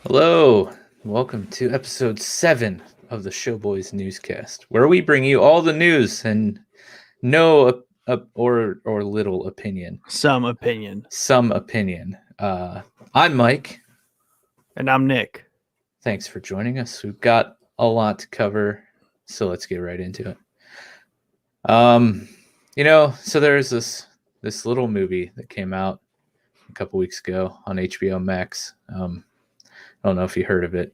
Hello, welcome to episode 7 of the Showboys Newscast, where we bring you all the news and no or little opinion. Some opinion. Some opinion. I'm Mike. And I'm Nick. Thanks for joining us. We've got a lot to cover, so let's get right into it. So there's this little movie that came out a couple weeks ago on HBO Max. I don't know if you heard of it.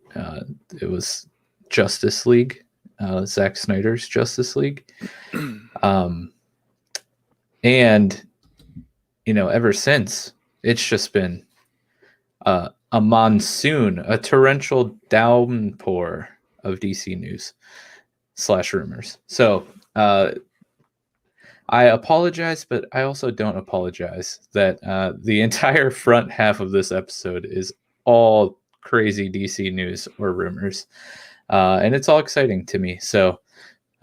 It was Justice League, Zack Snyder's Justice League. And, ever since, it's just been a monsoon, a torrential downpour of DC news / rumors. So I apologize, but I also don't apologize that the entire front half of this episode is all crazy DC news or rumors, and it's all exciting to me. So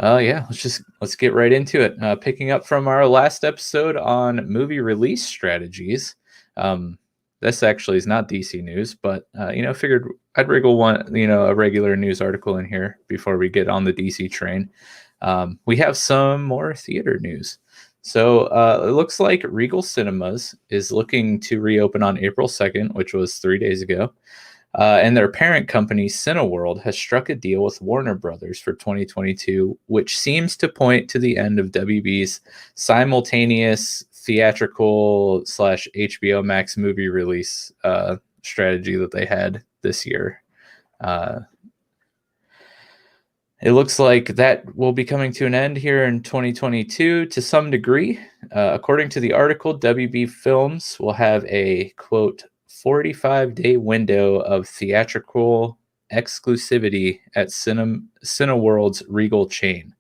let's get right into it. Picking up from our last episode on movie release strategies. This actually is not DC news, but figured I'd wriggle a regular news article in here before we get on the DC train. We have some more theater news. So it looks like Regal Cinemas is looking to reopen on April 2nd, which was 3 days ago. And their parent company, Cineworld, has struck a deal with Warner Brothers for 2022, which seems to point to the end of WB's simultaneous theatrical / HBO Max movie release strategy that they had this year. It looks like that will be coming to an end here in 2022 to some degree. According to the article, WB Films will have a, quote, 45-day window of theatrical exclusivity at Cineworld's Regal chain.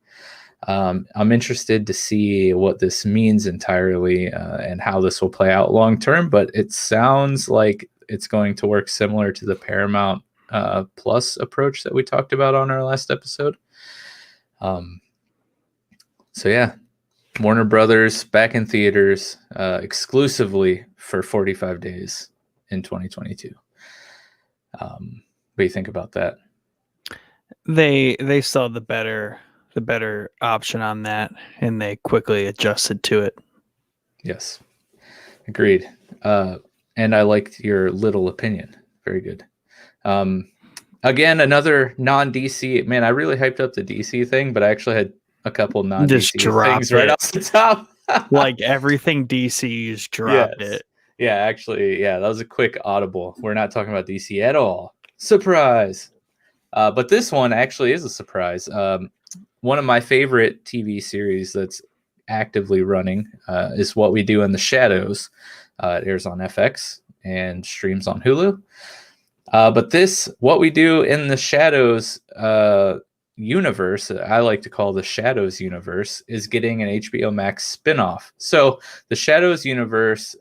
I'm interested to see what this means entirely and how this will play out long term, but it sounds like it's going to work similar to the Paramount Plus approach that we talked about on our last episode. Warner Brothers back in theaters exclusively for 45 days in 2022. What do you think about that? They saw the better option on that, and they quickly adjusted to it. Yes, agreed. And I liked your little opinion. Very good. Again, another non-DC. Man, I really hyped up the DC thing, but I actually had a couple non-DC things right off the top. Like everything DC, just dropped it. Yeah, actually, that was a quick audible. We're not talking about DC at all. Surprise! But this one actually is a surprise. One of my favorite TV series that's actively running is What We Do in the Shadows. It airs on FX and streams on Hulu. But this What We Do in the Shadows universe, I like to call the Shadows universe, is getting an HBO Max spinoff. So the Shadows universe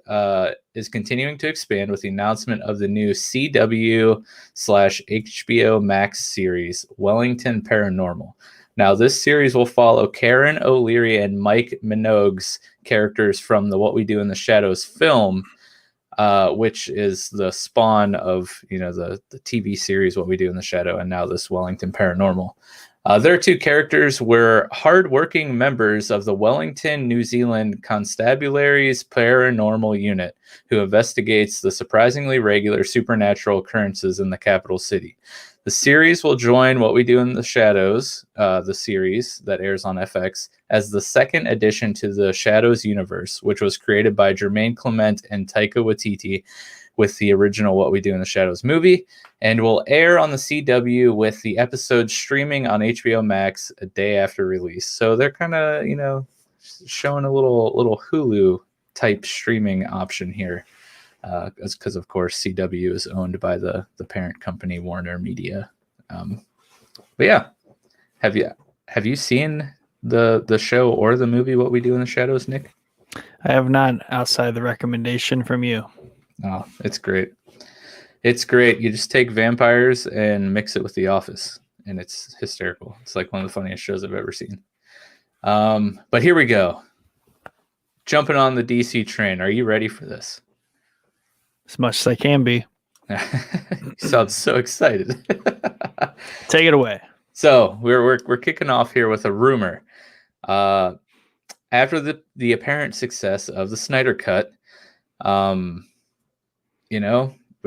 is continuing to expand with the announcement of the new CW / HBO Max series, Wellington Paranormal. Now, this series will follow Karen O'Leary and Mike Minogue's characters from the What We Do in the Shadows film, which is the spawn of the TV series What We Do in the Shadow, and now this Wellington Paranormal. Their two characters were hardworking members of the Wellington, New Zealand Constabulary's Paranormal Unit, who investigates the surprisingly regular supernatural occurrences in the capital city. The series will join What We Do in the Shadows, the series that airs on FX, as the second addition to the Shadows universe, which was created by Jermaine Clement and Taika Waititi with the original What We Do in the Shadows movie, and will air on the CW with the episode streaming on HBO Max a day after release. So they're kind of, showing a little Hulu type streaming option here. Because of course CW is owned by the parent company Warner Media. But yeah, have you seen the show or the movie What We Do in the Shadows, Nick? I have not, outside the recommendation from you. Oh, it's great. It's great. You just take vampires and mix it with The Office, and it's hysterical. It's like one of the funniest shows I've ever seen. But here we go. Jumping on the DC train. Are you ready for this? As much as I can be. You sound so excited. Take it away. So we're kicking off here with a rumor. After the apparent success of the Snyder Cut, we're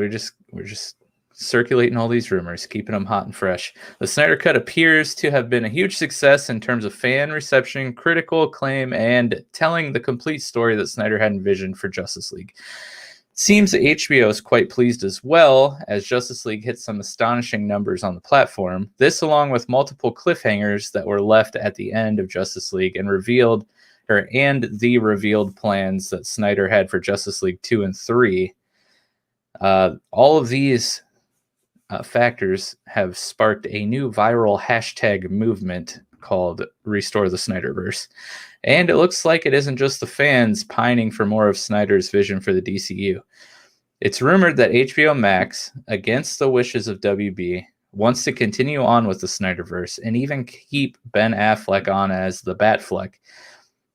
just circulating all these rumors, keeping them hot and fresh. The Snyder Cut appears to have been a huge success in terms of fan reception, critical acclaim, and telling the complete story that Snyder had envisioned for Justice League. It seems that HBO is quite pleased as well, as Justice League hit some astonishing numbers on the platform. This, along with multiple cliffhangers that were left at the end of Justice League and the revealed plans that Snyder had for Justice League 2 and 3. All of these factors have sparked a new viral hashtag movement called Restore the Snyderverse. And it looks like it isn't just the fans pining for more of Snyder's vision for the DCU. It's rumored that HBO Max, against the wishes of WB, wants to continue on with the Snyderverse and even keep Ben Affleck on as the Batfleck.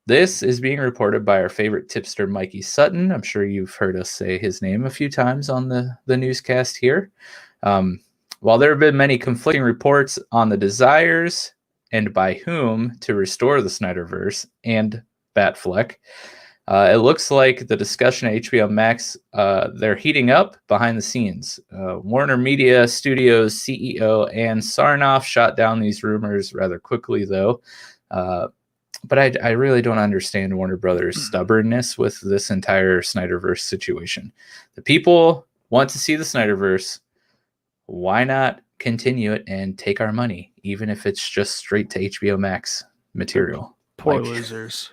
This is being reported by our favorite tipster, Mikey Sutton. I'm sure you've heard us say his name a few times on the newscast here. While there have been many conflicting reports on the desires and by whom to restore the Snyderverse and Batfleck, it looks like the discussion at HBO Max, they're heating up behind the scenes. Warner Media Studios CEO Ann Sarnoff shot down these rumors rather quickly, though. But I really don't understand Warner Brothers' stubbornness with this entire Snyderverse situation. The people want to see the Snyderverse. Why not continue it and take our money, even if it's just straight to HBO Max material? Poor losers.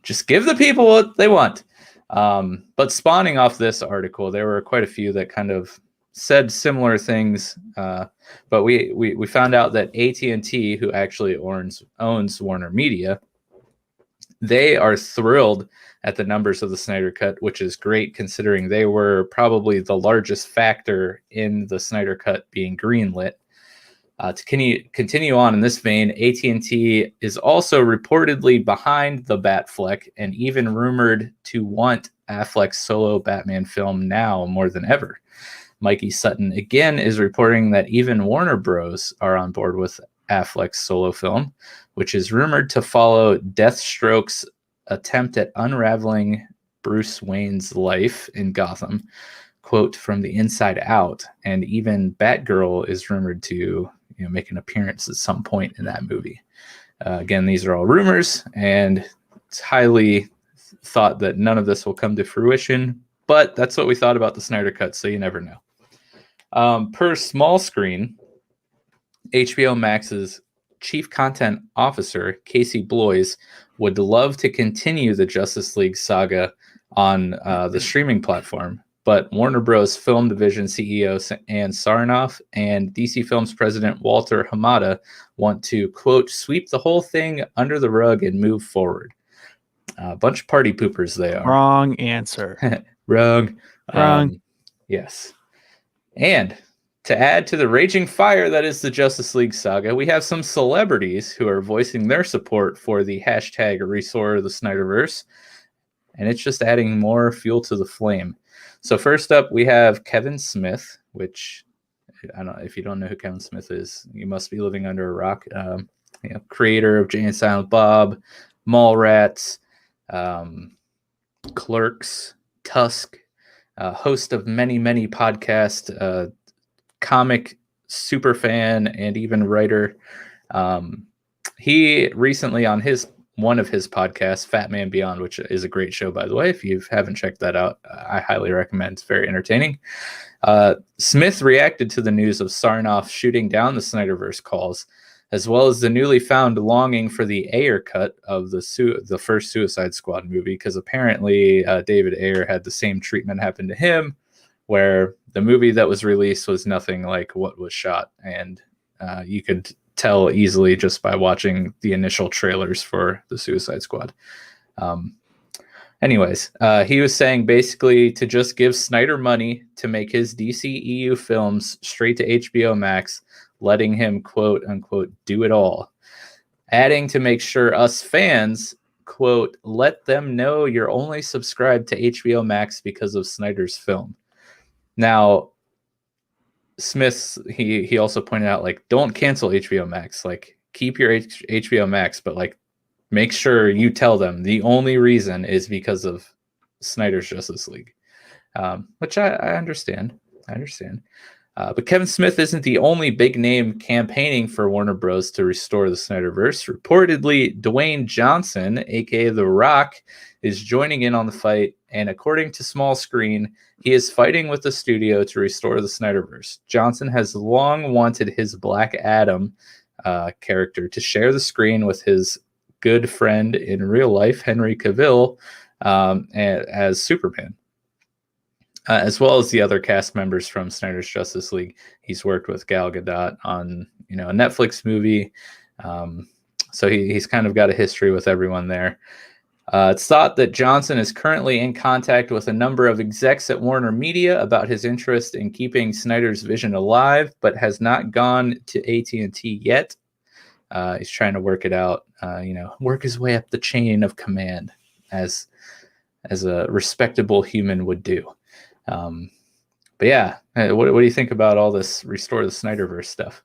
Just give the people what they want. But spawning off this article, there were quite a few that kind of said similar things. But we found out that AT&T, who actually owns Warner Media, they are thrilled at the numbers of the Snyder Cut, which is great considering they were probably the largest factor in the Snyder Cut being greenlit. To continue on in this vein, AT&T is also reportedly behind the Batfleck and even rumored to want Affleck's solo Batman film now more than ever. Mikey Sutton again is reporting that even Warner Bros. Are on board with Affleck's solo film, which is rumored to follow Deathstroke's attempt at unraveling Bruce Wayne's life in Gotham, quote, from the inside out. And even Batgirl is rumored to make an appearance at some point in that movie. Again, these are all rumors, and it's highly thought that none of this will come to fruition, but that's what we thought about the Snyder Cut, so you never know. Per Small Screen, HBO Max's Chief Content Officer, Casey Bloys, would love to continue the Justice League saga on the streaming platform, but Warner Bros. Film Division CEO Ann Sarnoff and DC Films President Walter Hamada want to, quote, sweep the whole thing under the rug and move forward. A bunch of party poopers they are. Wrong answer. Wrong. Yes. And to add to the raging fire that is the Justice League saga, we have some celebrities who are voicing their support for the hashtag Restore the Snyderverse, and it's just adding more fuel to the flame. So first up, we have Kevin Smith, which I don't know if you don't know who Kevin Smith is, you must be living under a rock. Creator of Jay and Silent Bob, Mallrats, Clerks, Tusk, host of many podcasts, comic super fan, and even writer. He recently on one of his podcasts, Fat Man Beyond, which is a great show, by the way. If you haven't checked that out, I highly recommend. It's very entertaining. Smith reacted to the news of Sarnoff shooting down the Snyderverse calls, as well as the newly found longing for the Ayer cut of the first Suicide Squad movie, because apparently David Ayer had the same treatment happen to him, where the movie that was released was nothing like what was shot, and you could tell easily just by watching the initial trailers for the Suicide Squad. Anyways, he was saying basically to just give Snyder money to make his DCEU films straight to HBO Max, letting him, quote unquote, do it all. Adding to make sure us fans, quote, let them know you're only subscribed to HBO Max because of Snyder's film. Now, Smith, he also pointed out, like, don't cancel HBO Max. Like, keep your HBO Max, but like, make sure you tell them the only reason is because of Snyder's Justice League, which I understand. But Kevin Smith isn't the only big name campaigning for Warner Bros. To restore the Snyderverse. Reportedly, Dwayne Johnson, aka The Rock, is joining in on the fight, and according to Small Screen, he is fighting with the studio to restore the Snyderverse. Johnson has long wanted his Black Adam character to share the screen with his good friend in real life, Henry Cavill, as Superman. As well as the other cast members from Snyder's Justice League. He's worked with Gal Gadot on, a Netflix movie. So he's kind of got a history with everyone there. It's thought that Johnson is currently in contact with a number of execs at Warner Media about his interest in keeping Snyder's vision alive, but has not gone to AT&T yet. He's trying to work it out, work his way up the chain of command as a respectable human would do. But yeah, what do you think about all this restore the Snyderverse stuff?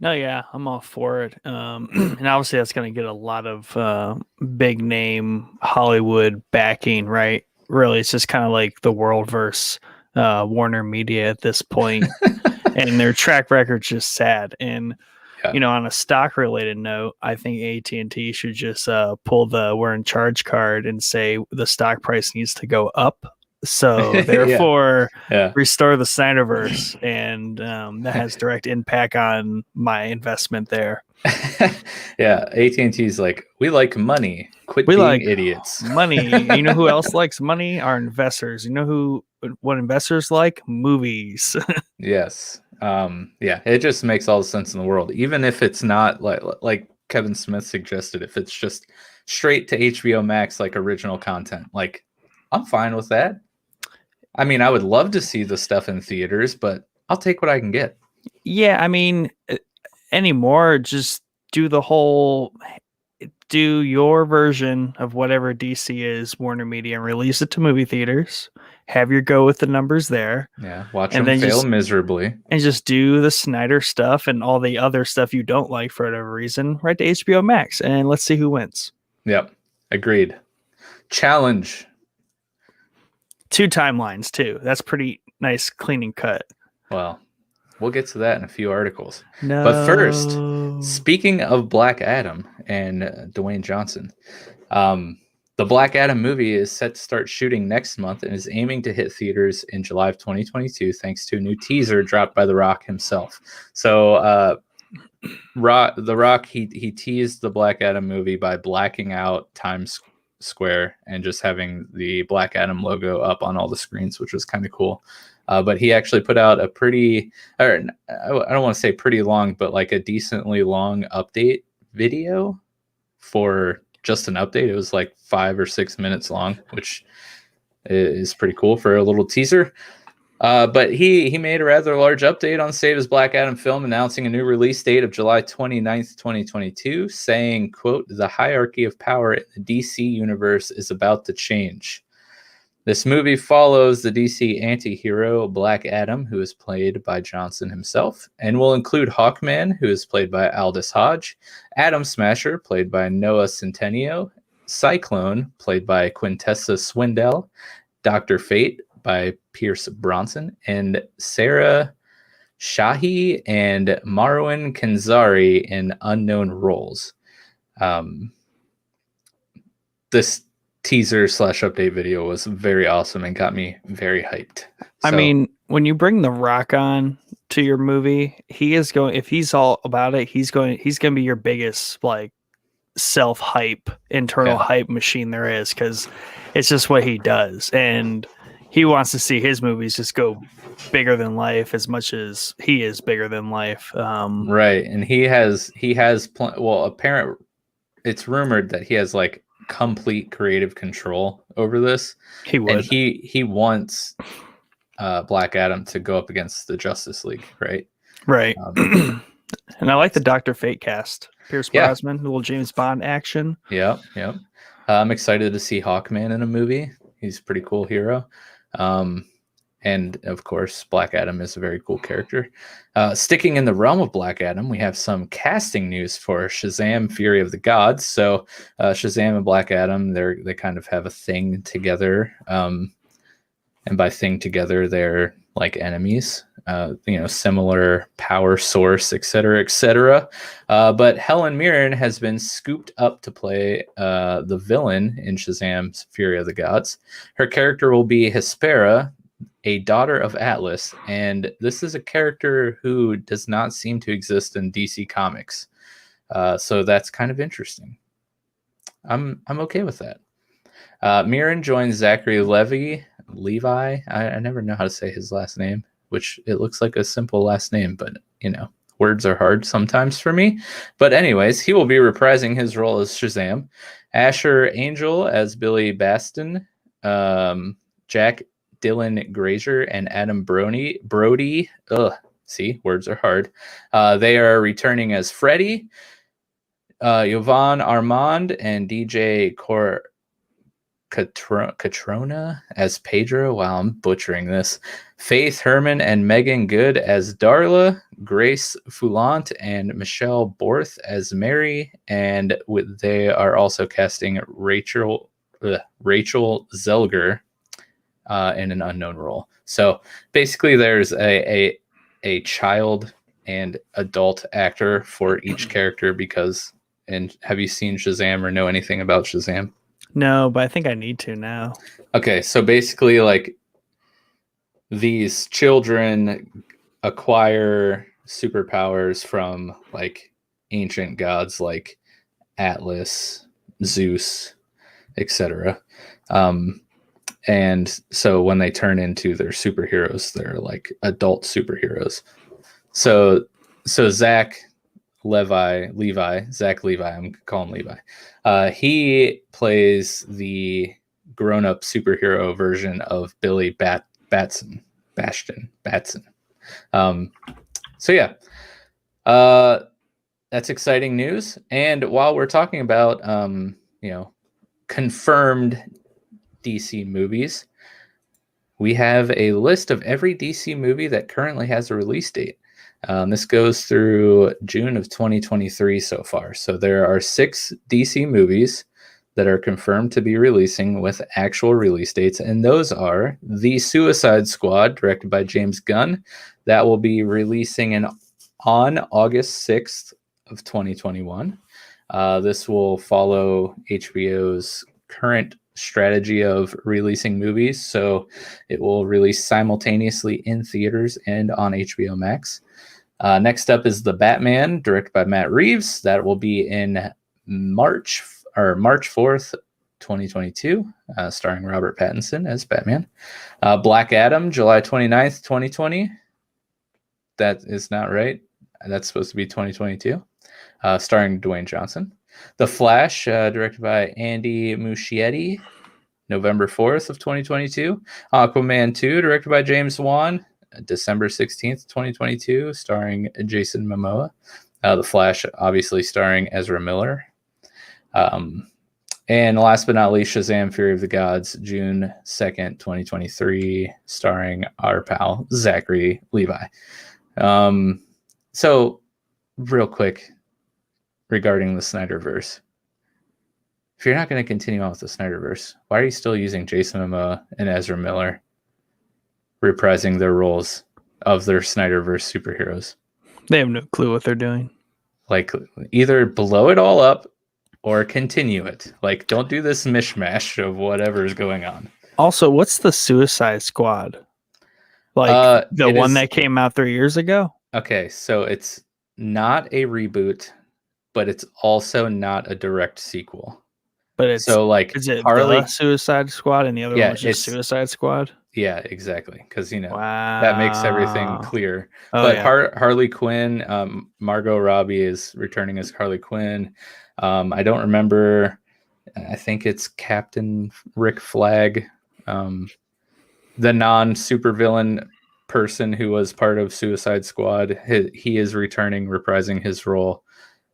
No, yeah, I'm all for it. And obviously that's going to get a lot of big name Hollywood backing, right? Really, it's just kind of like the world versus Warner Media at this point. And their track record's just sad. And, on a stock related note, I think AT&T should just pull the we're in charge card and say the stock price needs to go up. So therefore, restore the Snyderverse, and that has direct impact on my investment there. Yeah, AT&T's like, we like money. Quit being idiots. Money. You know who else likes money? Our investors. You know what investors like? Movies. Yes. It just makes all the sense in the world. Even if it's not like Kevin Smith suggested, if it's just straight to HBO Max, like original content, like I'm fine with that. I mean, I would love to see the stuff in theaters, but I'll take what I can get. Yeah, I mean, anymore, just do your version of whatever DC is, Warner Media, and release it to movie theaters. Have your go with the numbers there. Yeah, watch them fail miserably. And just do the Snyder stuff and all the other stuff you don't like for whatever reason, right to HBO Max, and let's see who wins. Yep, agreed. Challenge. 2 timelines too. That's pretty nice, clean and cut. Well, we'll get to that in a few articles. No. But first, speaking of Black Adam and Dwayne Johnson, the Black Adam movie is set to start shooting next month and is aiming to hit theaters in July of 2022, thanks to a new teaser dropped by The Rock himself. So, The Rock, he teased the Black Adam movie by blacking out Times Square and just having the Black Adam logo up on all the screens, which was kind of cool. But he actually put out I don't want to say pretty long, but like a decently long update video for just an update. It was like 5 or 6 minutes long, which is pretty cool for a little teaser. But he made a rather large update on Save His Black Adam film, announcing a new release date of July 29th, 2022, saying, quote, "The hierarchy of power in the DC universe is about to change. This movie follows the DC anti-hero Black Adam, who is played by Johnson himself, and will include Hawkman, who is played by Aldous Hodge, Atom Smasher, played by Noah Centineo, Cyclone, played by Quintessa Swindell, Dr. Fate, by Pierce Bronson, and Sarah Shahi and Marwan Kenzari in unknown roles." This teaser / update video was very awesome and got me very hyped. I mean, when you bring The Rock on to your movie, if he's all about it, he's going to be your biggest like self-hype, internal hype machine there is, because it's just what he does. And he wants to see his movies just go bigger than life as much as he is bigger than life. Right. And it's rumored that he has like complete creative control over this. He would. And he wants Black Adam to go up against the Justice League, right? Right. And I like the Dr. Fate cast. Pierce Brosnan, a little James Bond action. Yep. I'm excited to see Hawkman in a movie. He's a pretty cool hero. And of course, Black Adam is a very cool character. Sticking in the realm of Black Adam, we have some casting news for Shazam: Fury of the Gods. So Shazam and Black Adam, they kind of have a thing together. And by thing together, they're like enemies, similar power source, etc., etc. But Helen Mirren has been scooped up to play the villain in Shazam's Fury of the Gods. Her character will be Hespera, a daughter of Atlas, and this is a character who does not seem to exist in DC Comics. So that's kind of interesting. I'm okay with that. Mirren joins Zachary Levi. I never know how to say his last name, which it looks like a simple last name, but words are hard sometimes for me. But anyways, he will be reprising his role as Shazam. Asher Angel as Billy Baston. Jack Dylan Grazer and Adam Brody. See, words are hard. They are returning as Freddy. Yvonne Armand and DJ Catrona as Pedro. Wow, I'm butchering this. Faith Herman and Megan Good as Darla. Grace Foulant and Michelle Borth as Mary. And they are also casting Rachel Zelger in an unknown role. So basically, there's a child and adult actor for each character because. And have you seen Shazam or know anything about Shazam? No, but I think I need to now. Okay, so basically, like, these children acquire superpowers from like ancient gods like Atlas, Zeus, etc. And so when they turn into their superheroes, they're like adult superheroes. So Zach Levi, I'm calling Levi. He plays the grown-up superhero version of Billy Batson. So yeah, that's exciting news. And while we're talking about confirmed DC movies, we have a list of every DC movie that currently has a release date. This goes through June of 2023 so far. So there are 6 DC movies that are confirmed to be releasing with actual release dates. And those are The Suicide Squad, directed by James Gunn. That will be releasing on August 6th of 2021. This will follow HBO's current strategy of releasing movies. So it will release simultaneously in theaters and on HBO Max. Next up is The Batman, directed by Matt Reeves. That will be in March 4th, 2022, starring Robert Pattinson as Batman. Black Adam, July 29th, 2020. That is not right. That's supposed to be 2022, starring Dwayne Johnson. The Flash, directed by Andy Muschietti, November 4th of 2022. Aquaman 2, directed by James Wan, December 16th, 2022, starring Jason Momoa. The Flash, obviously starring Ezra Miller. And last but not least, Shazam: Fury of the Gods, June 2nd, 2023, starring our pal Zachary Levi. So real quick regarding the Snyderverse. If you're not going to continue on with the Snyderverse, why are you still using Jason Momoa and Ezra Miller reprising their roles of their Snyderverse superheroes? They have no clue what they're doing. Like, either blow it all up or continue it. Like, don't do this mishmash of whatever is going on. Also, what's the Suicide Squad? Like the one that came out 3 years ago? Okay, so it's not a reboot, but it's also not a direct sequel. But it's so like is it Harley the Suicide Squad and the other one was just Suicide Squad? Yeah, exactly. Because wow. that makes everything clear. But Harley Quinn, Margot Robbie is returning as Harley Quinn. I don't remember. I think it's Captain Rick Flag, the non-supervillain person who was part of Suicide Squad. He is returning, reprising his role.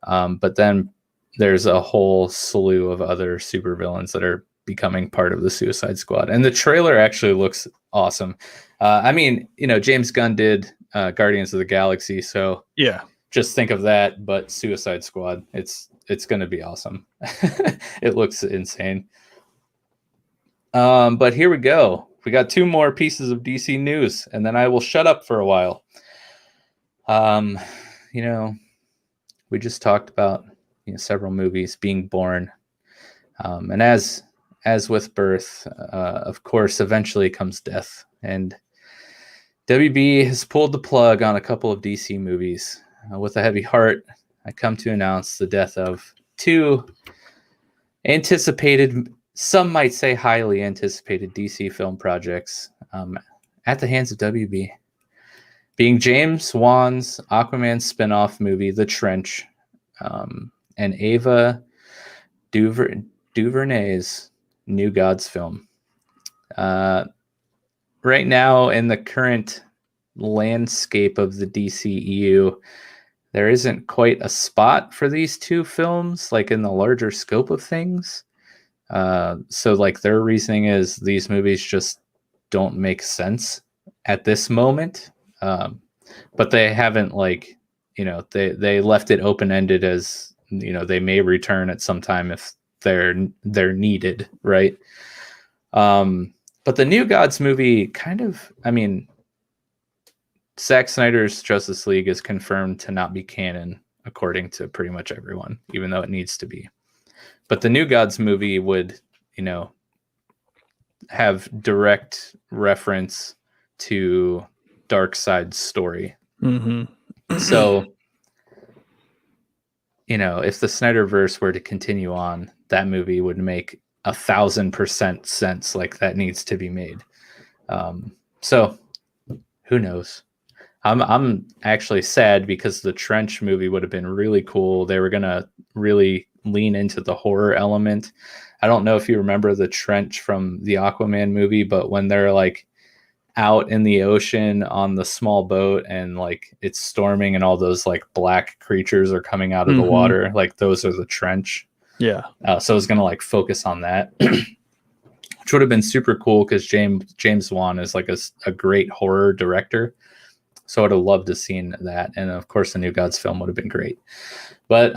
But then there's a whole slew of other supervillains that are becoming part of the Suicide Squad. And the trailer actually looks awesome. I mean, James Gunn did Guardians of the Galaxy, so Yeah. just think of that, but Suicide Squad. It's going to be awesome. It looks insane. But here we go. We got 2 more pieces of DC news, and then I will shut up for a while. We just talked about several movies being born, and as with birth, of course, eventually comes death. And WB has pulled the plug on a couple of DC movies. With a heavy heart, I come to announce the death of 2 anticipated, some might say highly anticipated DC film projects at the hands of WB. Being James Wan's Aquaman spin-off movie, The Trench, and Ava DuVernay's New Gods film. Right now, in the current landscape of the DCEU, there isn't quite a spot for these 2 films, like in the larger scope of things. So like their reasoning is these movies just don't make sense at this moment. But they haven't they left it open-ended as, they may return at some time if they're needed. Right. But the New Gods movie kind of, Zack Snyder's Justice League is confirmed to not be canon, according to pretty much everyone, even though it needs to be. But the New Gods movie would, have direct reference to Darkseid's story. Mm-hmm. So, if the Snyderverse were to continue on, that movie would make 1,000% sense. Like that needs to be made. So who knows? I'm actually sad because the Trench movie would have been really cool. They were going to really lean into the horror element. I don't know if you remember the Trench from the Aquaman movie, but when they're like out in the ocean on the small boat and like it's storming and all those like black creatures are coming out of the water, like those are the Trench. Yeah. So I was going to like focus on that, which would have been super cool because James Wan is like a great horror director. So I would have loved to have seen that. And of course, the New Gods film would have been great. But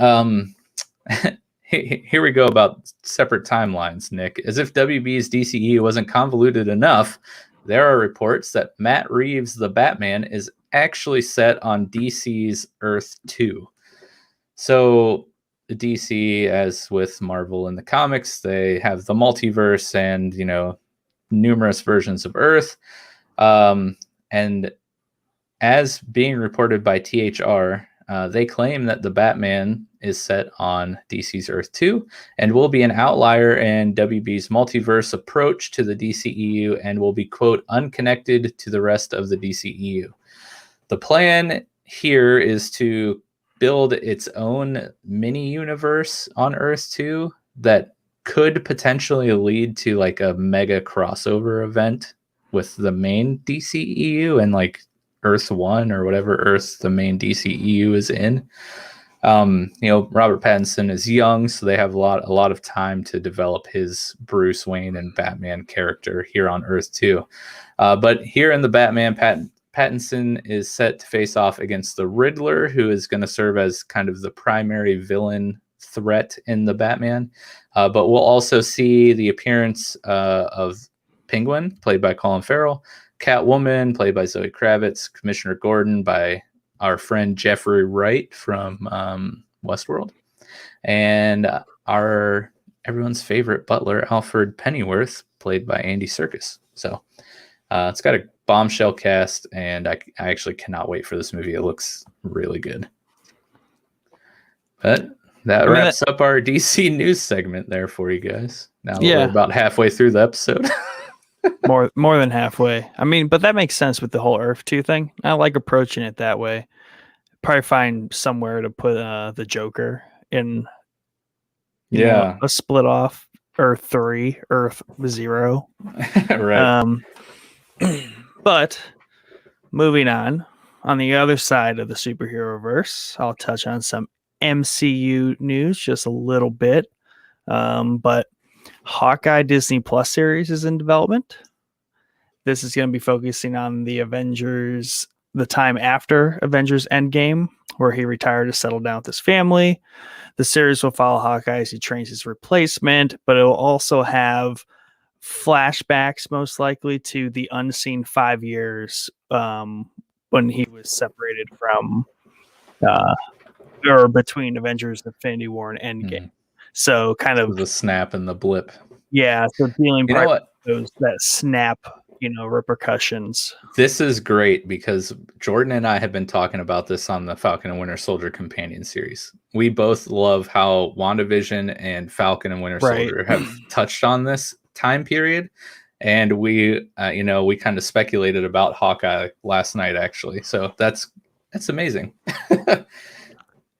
here we go about separate timelines, Nick. As if WB's DCE wasn't convoluted enough, there are reports that Matt Reeves' The Batman is actually set on DC's Earth 2. So DC, as with Marvel in the comics, they have the multiverse and, numerous versions of Earth. And as being reported by THR, they claim that the Batman is set on DC's Earth 2 and will be an outlier in WB's multiverse approach to the DCEU and will be, quote, unconnected to the rest of the DCEU. The plan here is to build its own mini universe on Earth 2 that could potentially lead to like a mega crossover event with the main DCEU and like Earth 1 or whatever Earth the main DCEU is in. Robert Pattinson is young, so they have a lot of time to develop his Bruce Wayne and Batman character here on Earth 2. But here in the Batman, Pattinson is set to face off against the Riddler, who is going to serve as kind of the primary villain threat in the Batman. But we'll also see the appearance of Penguin, played by Colin Farrell, Catwoman, played by Zoe Kravitz, Commissioner Gordon by our friend Jeffrey Wright from Westworld, and everyone's favorite butler, Alfred Pennyworth, played by Andy Serkis. So it's got a bombshell cast, and I actually cannot wait for this movie. It looks really good. But that wraps up our DC news segment there for you guys. Now that we're about halfway through the episode. more than halfway. But that makes sense with the whole Earth 2 thing. I like approaching it that way. Probably find somewhere to put the Joker in. A split off Earth 3, Earth 0. Right. But moving on the other side of the superhero verse, I'll touch on some MCU news just a little bit. But Hawkeye Disney Plus series is in development. This is going to be focusing on the Avengers, the time after Avengers Endgame, where he retired to settle down with his family. The series will follow Hawkeye as he trains his replacement, but it will also have flashbacks, most likely, to the unseen 5 years when he was separated from or between Avengers Infinity War and Endgame. So kind of the snap and the blip. Yeah, so dealing You know what? those that snap, repercussions. This is great because Jordan and I have been talking about this on the Falcon and Winter Soldier companion series. We both love how WandaVision and Falcon and Winter Soldier have touched on this time period. And we kind of speculated about Hawkeye last night, actually. So that's amazing.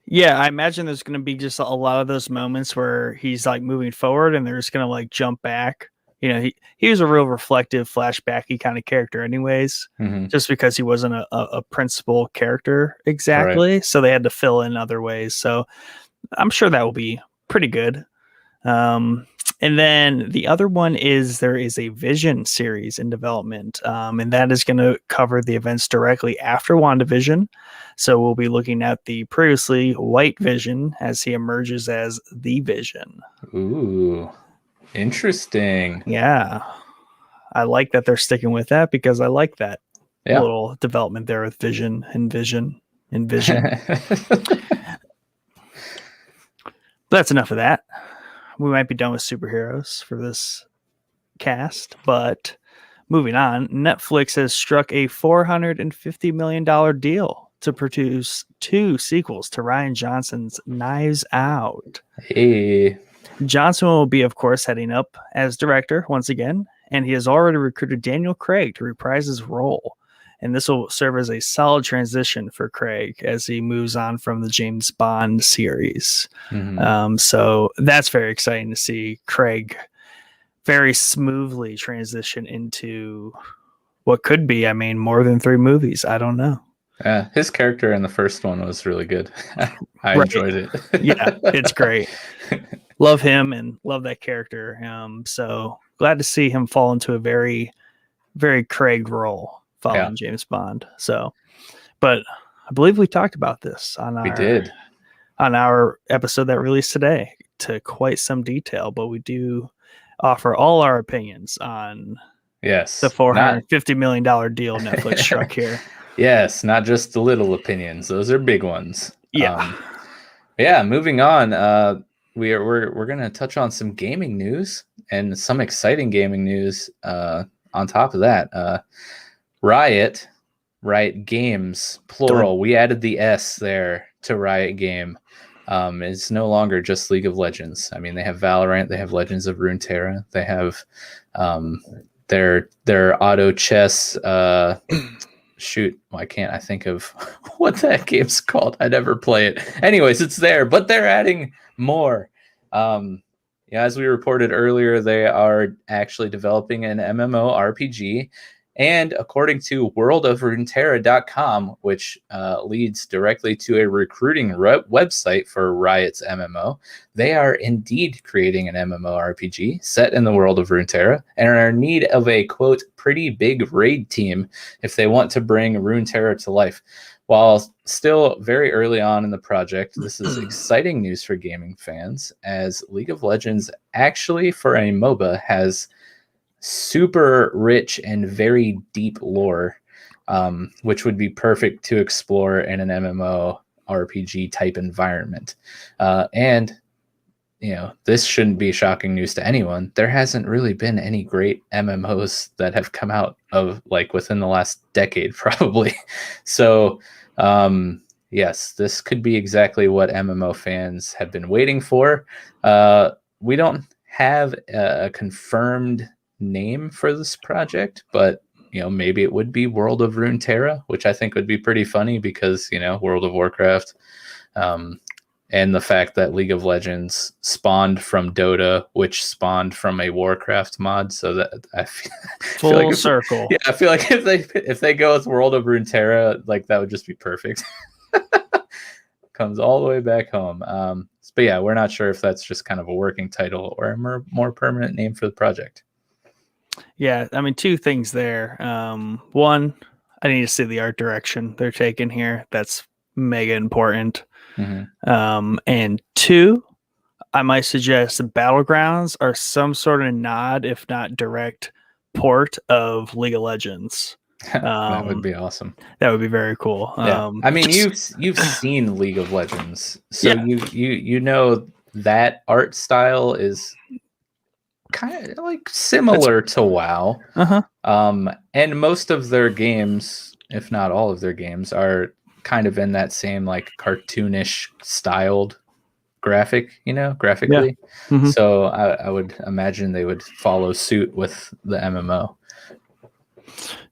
Yeah, I imagine there's going to be just a lot of those moments where he's like moving forward and they're just going to like jump back. He was a real reflective, flashbacky kind of character anyways, just because he wasn't a principal character exactly. Right. So they had to fill in other ways. So I'm sure that will be pretty good. And then the other one is there is a Vision series in development, and that is going to cover the events directly after WandaVision. So we'll be looking at the previously White Vision as he emerges as the Vision. Ooh, interesting. Yeah. I like that they're sticking with that because I like that little development there with Vision and Vision and Vision. That's enough of that. We might be done with superheroes for this cast, but moving on, Netflix has struck a $450 million deal to produce 2 sequels to Rian Johnson's Knives Out. Hey. Johnson will be, of course, heading up as director once again, and he has already recruited Daniel Craig to reprise his role. And this will serve as a solid transition for Craig as he moves on from the James Bond series. So that's very exciting to see Craig very smoothly transition into what could be, more than 3 movies. I don't know. Yeah, his character in the first one was really good. I enjoyed it. Yeah, it's great. Love him and love that character. So glad to see him fall into a very, very Craig role following James Bond. So, but I believe we talked about this on our episode that released today to quite some detail, but we do offer all our opinions on the $450 million deal Netflix struck here. Yes, not just the little opinions; those are big ones. Yeah, Moving on, we're gonna touch on some gaming news and some exciting gaming news. On top of that, Riot Games, plural. We added the S there to Riot Game. It's no longer just League of Legends. They have Valorant, they have Legends of Runeterra, they have their auto chess. Shoot, why can't I think of what that game's called? I never play it. Anyways, it's there, but they're adding more. As we reported earlier, they are actually developing an MMORPG. And according to worldofruneterra.com, which leads directly to a recruiting website for Riot's MMO, they are indeed creating an MMORPG set in the world of Runeterra and are in need of a, quote, pretty big raid team if they want to bring Runeterra to life. While still very early on in the project, this is exciting news for gaming fans, as League of Legends actually, for a MOBA, has super rich and very deep lore, which would be perfect to explore in an MMO RPG type environment. And this shouldn't be shocking news to anyone. There hasn't really been any great MMOs that have come out of within the last decade, probably. So yes, this could be exactly what MMO fans have been waiting for. We don't have a confirmed name for this project, but maybe it would be World of Runeterra, which I think would be pretty funny because World of Warcraft, and the fact that League of Legends spawned from Dota, which spawned from a Warcraft mod, so that I feel like circle. I feel like if they go with World of Runeterra, that would just be perfect. Comes all the way back home. But yeah, we're not sure if that's just kind of a working title or a more permanent name for the project. Yeah, I mean, two things there. One, I need to see the art direction they're taking here. That's mega important. And two, I might suggest the Battlegrounds are some sort of nod, if not direct port of League of Legends. That would be awesome. That would be very cool. Yeah. I mean, you've seen League of Legends, so Yeah. you know that art style is kind of like similar to WoW. And most of their games, if not all of their games, are kind of in that same like cartoonish styled graphically. So I would imagine they would follow suit with the MMO.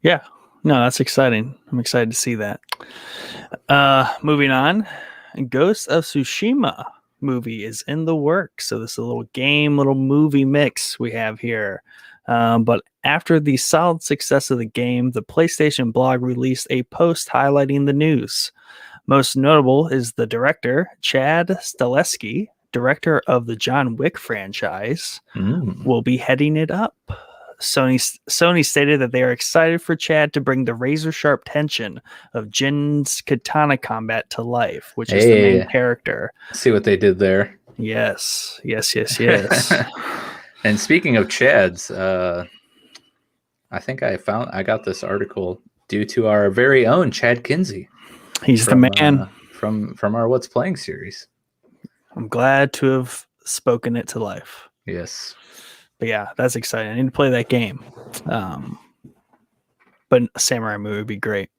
Yeah. No, that's exciting. I'm excited to see that. Moving on, Ghost of Tsushima movie is in the works. So this is a little movie mix we have here. But after the solid success of the game, the PlayStation blog released a post highlighting the news. Most notable is the director, Chad Stahelski, director of the John Wick franchise, will be heading it up. Sony stated that they are excited for Chad to bring the razor-sharp tension of Jin's katana combat to life, which is the main character. See what they did there. Yes. And speaking of Chads, I think I got this article due to our very own Chad Kinsey. He's the man from our What's Playing series. I'm glad to have spoken it to life. Yes. But yeah, that's exciting. I need to play that game. But a samurai movie would be great.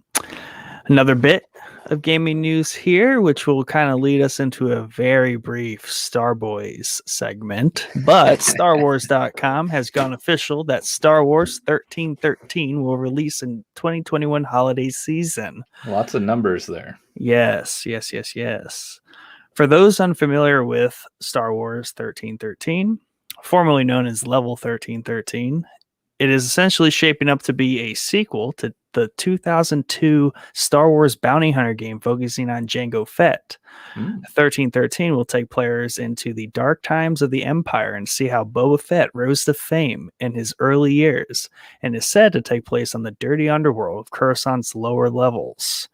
Another bit of gaming news here, which will kind of lead us into a very brief Starboys segment. But StarWars.com has gone official that Star Wars 1313 will release in 2021 holiday season. Lots of numbers there. Yes. For those unfamiliar with Star Wars 1313, formerly known as Level 1313, it is essentially shaping up to be a sequel to the 2002 Star Wars bounty hunter game focusing on Jango Fett. 1313 will take players into the dark times of the Empire and see how Boba Fett rose to fame in his early years, and is said to take place on the dirty underworld of Coruscant's lower levels.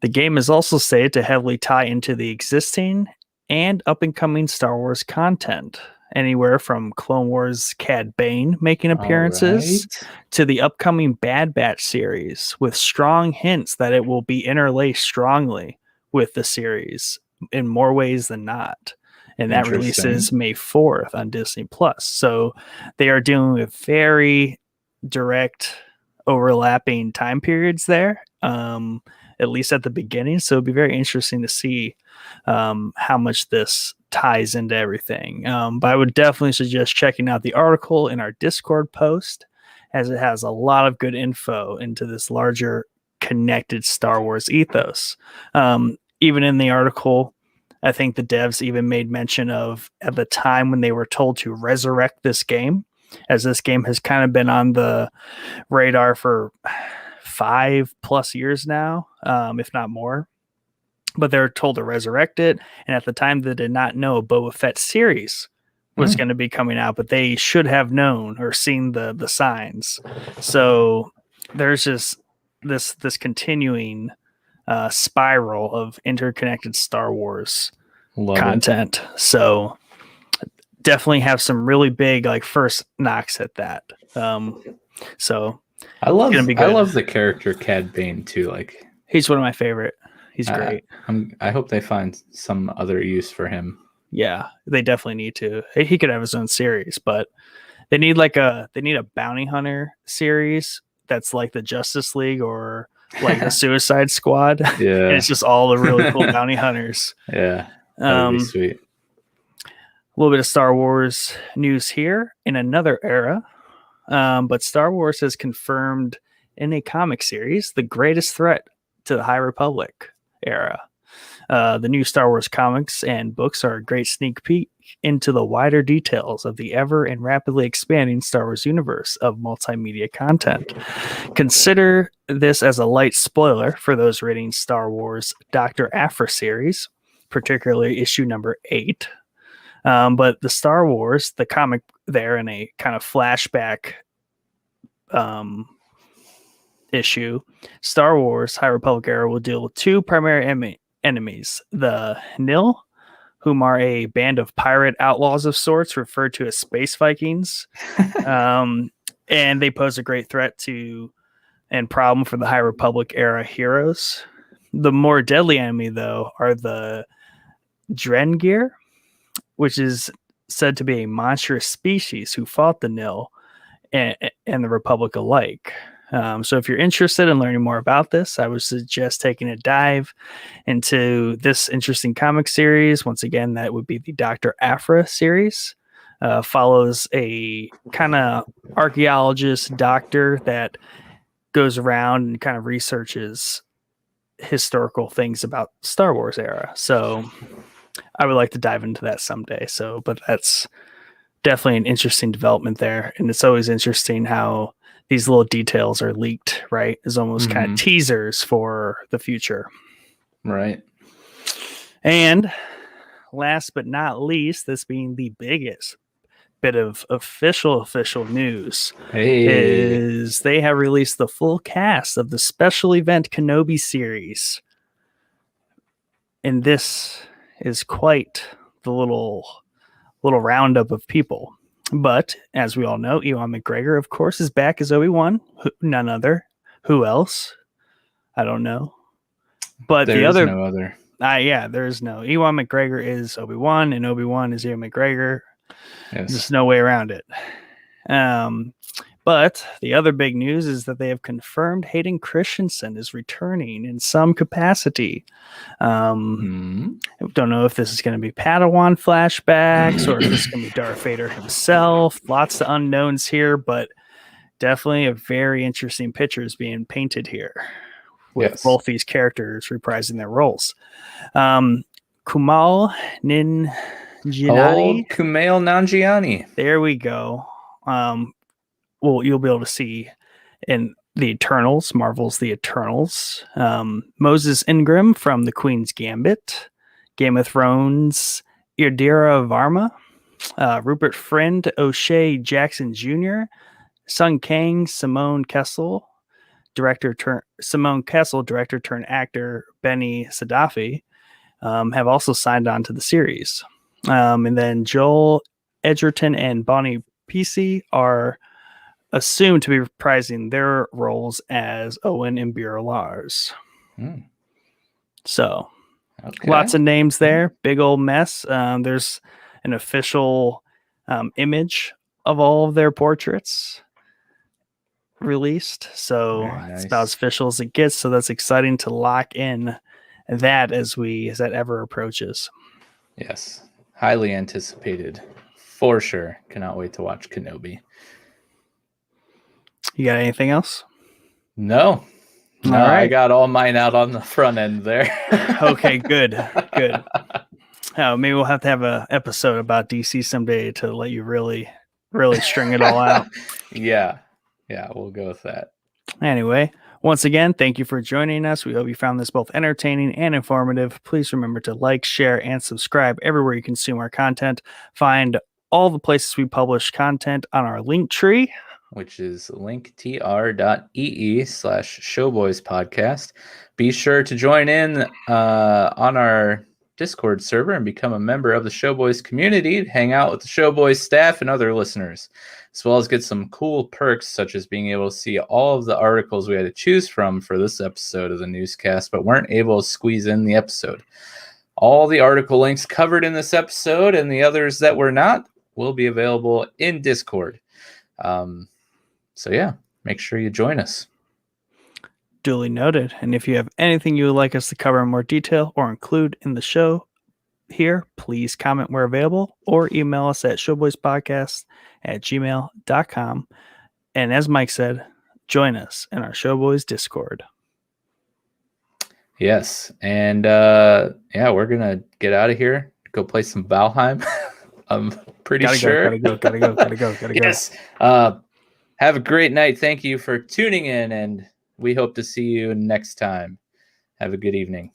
The game is also stated to heavily tie into the existing and up-and-coming Star Wars content, anywhere from Clone Wars Cad Bane making appearances to the upcoming Bad Batch series, with strong hints that it will be interlaced strongly with the series in more ways than not. And that releases May 4th on Disney+. So they are dealing with very direct overlapping time periods there, at least at the beginning. So it'd be very interesting to see how much this ties into everything. But I would definitely suggest checking out the article in our Discord post, as it has a lot of good info into this larger connected Star Wars ethos. Even in the article, I think the devs even made mention of at the time when they were told to resurrect this game, as this game has kind of been on the radar for 5+ years now, if not more. But they're told to resurrect it. And at the time, they did not know a Boba Fett series was going to be coming out, but they should have known or seen the signs. So there's just this continuing spiral of interconnected Star Wars content. So definitely have some really big first knocks at that. So I love the character Cad Bane too. He's one of my favorite. He's great. I hope they find some other use for him. Yeah, they definitely need to. He could have his own series, but they need a bounty hunter series that's like the Justice League or like the Suicide Squad. Yeah, and it's just all the really cool bounty hunters. Yeah, that'd be sweet. A little bit of Star Wars news here in another era, but Star Wars has confirmed in a comic series the greatest threat to the High Republic era. The new Star Wars comics and books are a great sneak peek into the wider details of the ever and rapidly expanding Star Wars universe of multimedia content. Consider this as a light spoiler for those reading Star Wars Dr. Aphra series, particularly issue number 8. But the Star Wars, the comic there in a kind of flashback issue, Star Wars High Republic era will deal with two primary enemies: the Nil, whom are a band of pirate outlaws of sorts, referred to as space Vikings, and they pose a great threat to and problem for the High Republic era heroes. The more deadly enemy, though, are the Drengir, which is said to be a monstrous species who fought the Nil and the Republic alike. So if you're interested in learning more about this, I would suggest taking a dive into this interesting comic series. Once again, that would be the Dr. Aphra series. Follows a kind of archaeologist doctor that goes around and kind of researches historical things about Star Wars era. So I would like to dive into that someday. But that's definitely an interesting development there. And it's always interesting how these little details are leaked, right? As almost kind of teasers for the future. Right. And last but not least, this being the biggest bit of official news, is they have released the full cast of the special event Kenobi series. And this is quite the little roundup of people. But as we all know, Ewan McGregor, of course, is back as Obi-Wan. None other. Who else? I don't know. But there the is other, no other. There's no. Ewan McGregor is Obi-Wan, and Obi-Wan is Ewan McGregor. Yes. There's no way around it. But the other big news is that they have confirmed Hayden Christensen is returning in some capacity. I don't know if this is going to be Padawan flashbacks or if this is going to be Darth Vader himself. Lots of unknowns here, but definitely a very interesting pictures being painted here with both these characters reprising their roles. Kumail Nanjiani. Kumail Nanjiani. There we go. Well, you'll be able to see in the Eternals, Marvel's The Eternals, Moses Ingram from The Queen's Gambit, Game of Thrones, Indira Varma, Rupert Friend, O'Shea Jackson Jr., Sung Kang, Simone Kessel, director turned actor Benny Sadafi, have also signed on to the series. And then Joel Edgerton and Bonnie Piesse are assumed to be reprising their roles as Owen and Bureau Lars. So, lots of names there. Big old mess. There's an official image of all of their portraits released. So, it's about as official as it gets. So, that's exciting to lock in that as that ever approaches. Yes. Highly anticipated. For sure. Cannot wait to watch Kenobi. You got anything else? No. All right. I got all mine out on the front end there. Okay, good. Maybe we'll have to have an episode about DC someday to let you really string it all out. Yeah, we'll go with that. Anyway, once again, thank you for joining us. We hope you found this both entertaining and informative. Please remember to like, share, and subscribe everywhere you consume our content. Find all the places we publish content on our link tree, which is linktr.ee/showboyspodcast. Be sure to join in on our Discord server and become a member of the Showboys community to hang out with the Showboys staff and other listeners, as well as get some cool perks such as being able to see all of the articles we had to choose from for this episode of the newscast, but weren't able to squeeze in the episode. All the article links covered in this episode and the others that were not will be available in Discord. So yeah, make sure you join us. Duly noted. And if you have anything you would like us to cover in more detail or include in the show here, please comment where available or email us at showboyspodcast@gmail.com. And as Mike said, join us in our Showboys Discord. Yes. And we're going to get out of here, go play some Valheim. I'm pretty sure. Gotta go. Yes. Have a great night. Thank you for tuning in, and we hope to see you next time. Have a good evening.